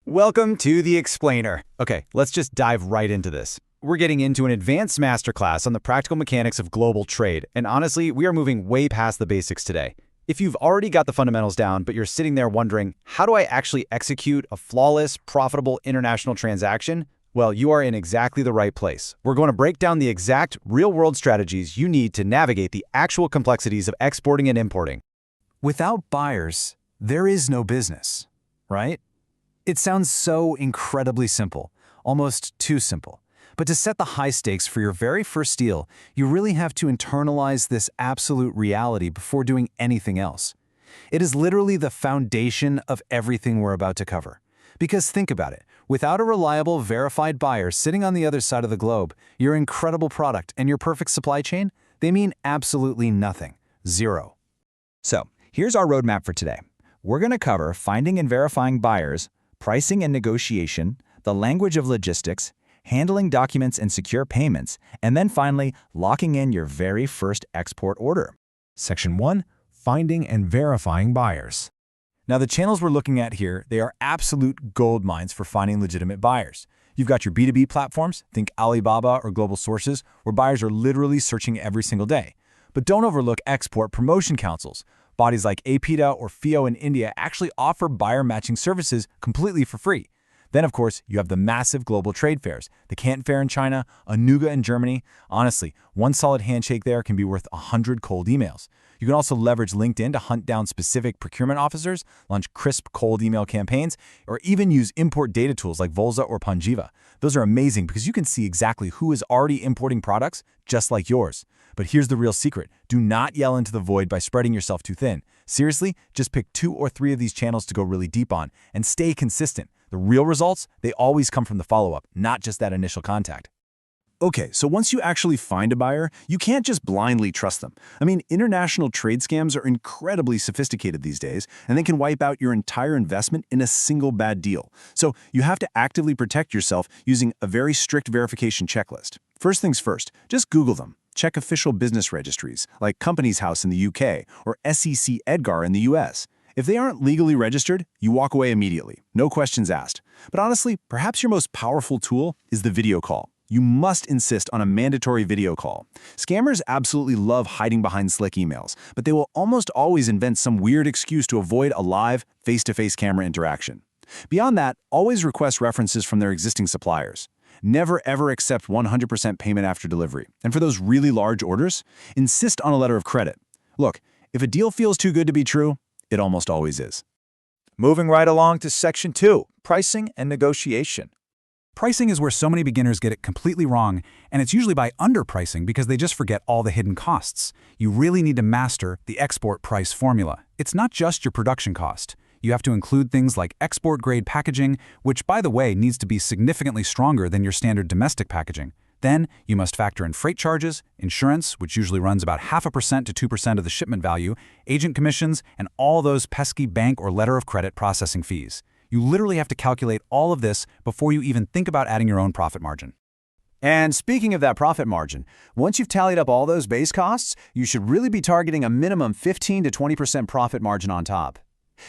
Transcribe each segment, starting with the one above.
Welcome to the Explainer. Okay, let's just dive right into this. We're getting into an advanced masterclass on the practical mechanics of global trade, and honestly, we are moving way past the basics today. If you've already got the fundamentals down, but you're sitting there wondering, how do I actually execute a flawless, profitable international transaction? Well, you are in exactly the right place. We're going to break down the exact real-world strategies you need to navigate the actual complexities of exporting and importing. Without buyers, there is no business, right? It sounds so incredibly simple, almost too simple. But to set the high stakes for your very first deal, you really have to internalize this absolute reality before doing anything else. It is literally the foundation of everything we're about to cover. Because think about it, without a reliable, verified buyer sitting on the other side of the globe, your incredible product and your perfect supply chain, they mean absolutely nothing. Zero. So, here's our roadmap for today. We're going to cover finding and verifying buyers, pricing and negotiation, the language of logistics, handling documents and secure payments, and then finally, locking in your very first export order. Section 1. Finding and verifying buyers. Now, the channels we're looking at here, they are absolute gold mines for finding legitimate buyers. You've got your B2B platforms, think Alibaba or Global Sources, where buyers are literally searching every single day. But don't overlook export promotion councils. Bodies like A2Z or FIO in India actually offer buyer matching services completely for free. Then, of course, you have the massive global trade fairs, the Canton Fair in China, Anuga in Germany. Honestly, one solid handshake there can be worth 100 cold emails. You can also leverage LinkedIn to hunt down specific procurement officers, launch crisp cold email campaigns, or even use import data tools like Volza or Panjiva. Those are amazing because you can see exactly who is already importing products just like yours. But here's the real secret. Do not yell into the void by spreading yourself too thin. Seriously, just pick 2 or 3 of these channels to go really deep on and stay consistent. The real results, they always come from the follow-up, not just that initial contact. Okay, so once you actually find a buyer, you can't just blindly trust them. I mean, international trade scams are incredibly sophisticated these days, and they can wipe out your entire investment in a single bad deal. So you have to actively protect yourself using a very strict verification checklist. First things first, just Google them. Check official business registries, like Companies House in the UK or SEC Edgar in the US. If they aren't legally registered, you walk away immediately, no questions asked. But honestly, perhaps your most powerful tool is the video call. You must insist on a mandatory video call. Scammers absolutely love hiding behind slick emails, but they will almost always invent some weird excuse to avoid a live, face-to-face camera interaction. Beyond that, always request references from their existing suppliers. Never ever accept 100% payment after delivery. And for those really large orders, insist on a letter of credit. Look, if a deal feels too good to be true, it almost always is. Moving right along to Section 2, pricing and negotiation. Pricing is where so many beginners get it completely wrong, and it's usually by underpricing because they just forget all the hidden costs. You really need to master the export price formula. It's not just your production cost. You have to include things like export-grade packaging, which, by the way, needs to be significantly stronger than your standard domestic packaging. Then, you must factor in freight charges, insurance, which usually runs about 0.5% to 2% of the shipment value, agent commissions, and all those pesky bank or letter of credit processing fees. You literally have to calculate all of this before you even think about adding your own profit margin. And speaking of that profit margin, once you've tallied up all those base costs, you should really be targeting a minimum 15 to 20% profit margin on top.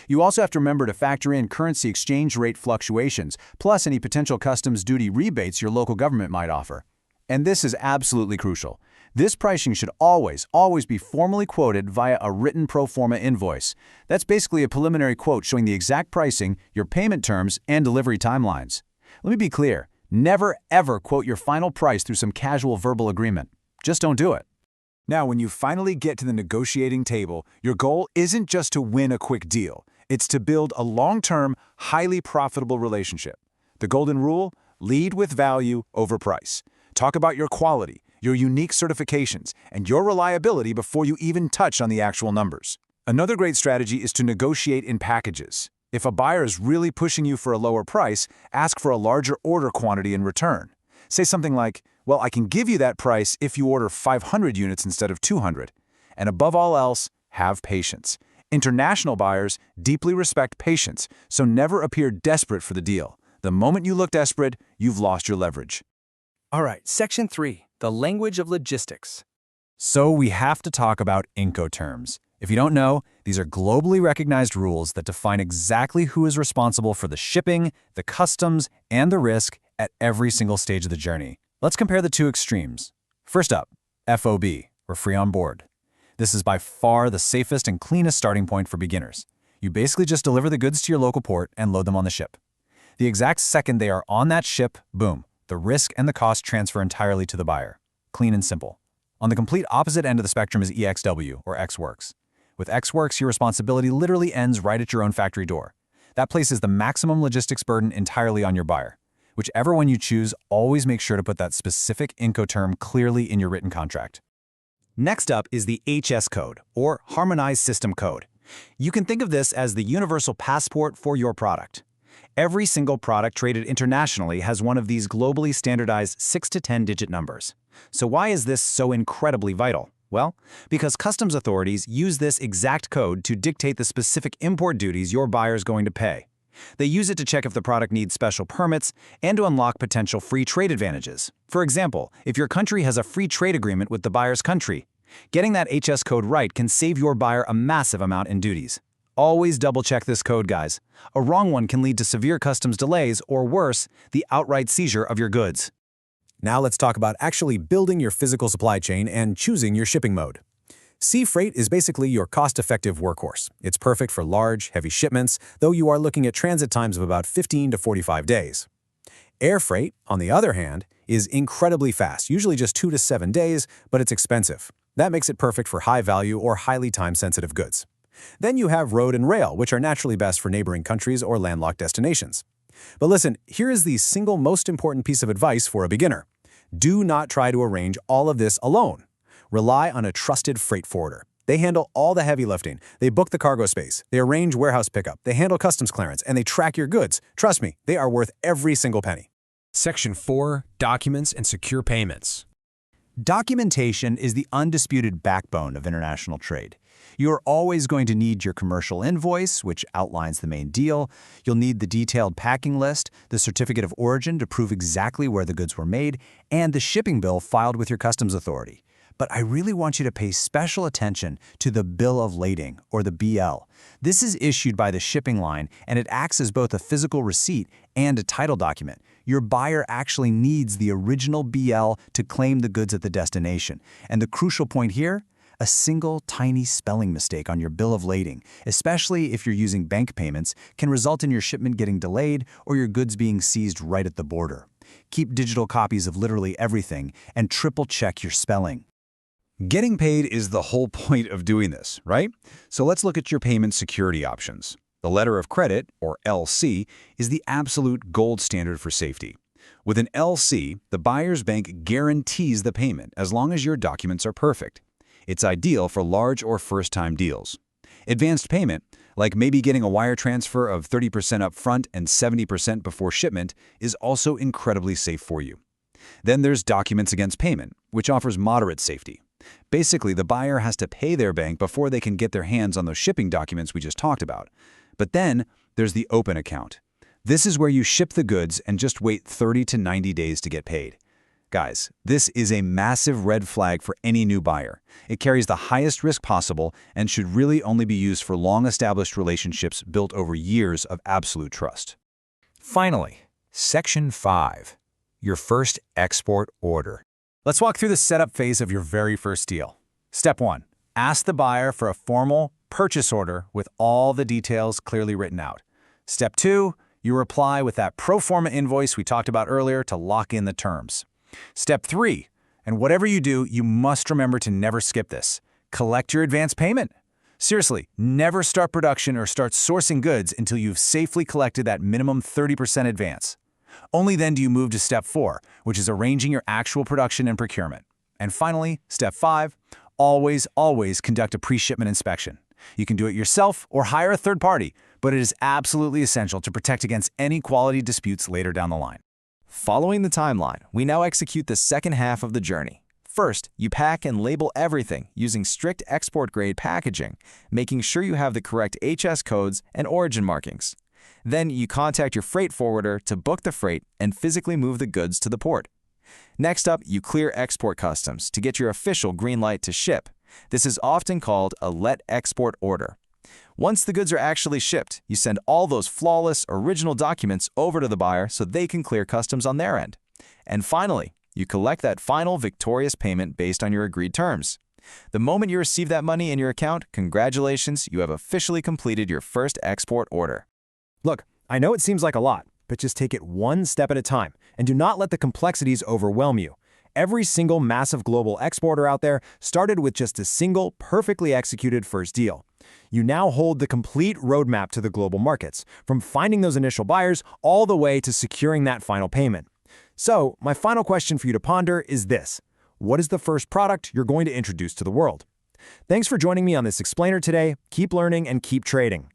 You also have to remember to factor in currency exchange rate fluctuations, plus any potential customs duty rebates your local government might offer. And this is absolutely crucial. This pricing should always be formally quoted via a written pro forma invoice. That's basically a preliminary quote showing the exact pricing, your payment terms, and delivery timelines. Let me be clear, never ever quote your final price through some casual verbal agreement. Just don't do it. Now, when you finally get to the negotiating table, your goal isn't just to win a quick deal. It's to build a long-term, highly profitable relationship. The golden rule: lead with value over price. Talk about your quality, your unique certifications, and your reliability before you even touch on the actual numbers. Another great strategy is to negotiate in packages. If a buyer is really pushing you for a lower price, ask for a larger order quantity in return. Say something like, well, I can give you that price if you order 500 units instead of 200. And above all else, have patience. International buyers deeply respect patience, so never appear desperate for the deal. The moment you look desperate, you've lost your leverage. All right, Section 3, the language of logistics. So we have to talk about Incoterms. If you don't know, these are globally recognized rules that define exactly who is responsible for the shipping, the customs, and the risk at every single stage of the journey. Let's compare the two extremes. First up, FOB, or free on board. This is by far the safest and cleanest starting point for beginners. You basically just deliver the goods to your local port and load them on the ship. The exact second they are on that ship, boom, the risk and the cost transfer entirely to the buyer. Clean and simple. On the complete opposite end of the spectrum is EXW, or Ex-Works. With Ex-Works, your responsibility literally ends right at your own factory door. That places the maximum logistics burden entirely on your buyer. Whichever one you choose, always make sure to put that specific Incoterm clearly in your written contract. Next up is the HS code, or Harmonized System Code. You can think of this as the universal passport for your product. Every single product traded internationally has one of these globally standardized 6 to 10-digit numbers. So why is this so incredibly vital? Well, because customs authorities use this exact code to dictate the specific import duties your buyer is going to pay. They use it to check if the product needs special permits and to unlock potential free trade advantages. For example, if your country has a free trade agreement with the buyer's country, getting that HS code right can save your buyer a massive amount in duties. Always double-check this code, guys. A wrong one can lead to severe customs delays or worse, the outright seizure of your goods. Now let's talk about actually building your physical supply chain and choosing your shipping mode. Sea freight is basically your cost-effective workhorse. It's perfect for large, heavy shipments, though you are looking at transit times of about 15 to 45 days. Air freight, on the other hand, is incredibly fast, usually just 2 to 7 days, but it's expensive. That makes it perfect for high-value or highly time-sensitive goods. Then you have road and rail, which are naturally best for neighboring countries or landlocked destinations. But listen, here is the single most important piece of advice for a beginner. Do not try to arrange all of this alone. Rely on a trusted freight forwarder. They handle all the heavy lifting. They book the cargo space. They arrange warehouse pickup. They handle customs clearance, and they track your goods. Trust me, they are worth every single penny. Section 4, Documents and Secure Payments. Documentation is the undisputed backbone of international trade. You're always going to need your commercial invoice, which outlines the main deal. You'll need the detailed packing list, the certificate of origin to prove exactly where the goods were made, and the shipping bill filed with your customs authority. But I really want you to pay special attention to the bill of lading, or the BL. This is issued by the shipping line, and it acts as both a physical receipt and a title document. Your buyer actually needs the original BL to claim the goods at the destination. And the crucial point here? A single tiny spelling mistake on your bill of lading, especially if you're using bank payments, can result in your shipment getting delayed or your goods being seized right at the border. Keep digital copies of literally everything and triple-check your spelling. Getting paid is the whole point of doing this, right? So let's look at your payment security options. The letter of credit, or LC, is the absolute gold standard for safety. With an LC, the buyer's bank guarantees the payment as long as your documents are perfect. It's ideal for large or first-time deals. Advanced payment, like maybe getting a wire transfer of 30% up front and 70% before shipment, is also incredibly safe for you. Then there's documents against payment, which offers moderate safety. Basically, the buyer has to pay their bank before they can get their hands on those shipping documents we just talked about. But then there's the open account. This is where you ship the goods and just wait 30 to 90 days to get paid. Guys, this is a massive red flag for any new buyer. It carries the highest risk possible and should really only be used for long-established relationships built over years of absolute trust. Finally, Section 5, your first export order. Let's walk through the setup phase of your very first deal. Step 1. Ask the buyer for a formal purchase order with all the details clearly written out. Step 2. You reply with that pro forma invoice we talked about earlier to lock in the terms. Step 3. And whatever you do, you must remember to never skip this. Collect your advance payment. Seriously, never start production or start sourcing goods until you've safely collected that minimum 30% advance. Only then do you move to Step 4, which is arranging your actual production and procurement. And finally, Step 5, always conduct a pre-shipment inspection. You can do it yourself or hire a third party, but it is absolutely essential to protect against any quality disputes later down the line. Following the timeline, we now execute the second half of the journey. First, you pack and label everything using strict export-grade packaging, making sure you have the correct HS codes and origin markings. Then you contact your freight forwarder to book the freight and physically move the goods to the port. Next up, you clear export customs to get your official green light to ship. This is often called a let export order. Once the goods are actually shipped, you send all those flawless, original documents over to the buyer so they can clear customs on their end. And finally, you collect that final victorious payment based on your agreed terms. The moment you receive that money in your account, congratulations, you have officially completed your first export order. Look, I know it seems like a lot, but just take it one step at a time and do not let the complexities overwhelm you. Every single massive global exporter out there started with just a single, perfectly executed first deal. You now hold the complete roadmap to the global markets, from finding those initial buyers all the way to securing that final payment. So, my final question for you to ponder is this: what is the first product you're going to introduce to the world? Thanks for joining me on this explainer today. Keep learning and keep trading.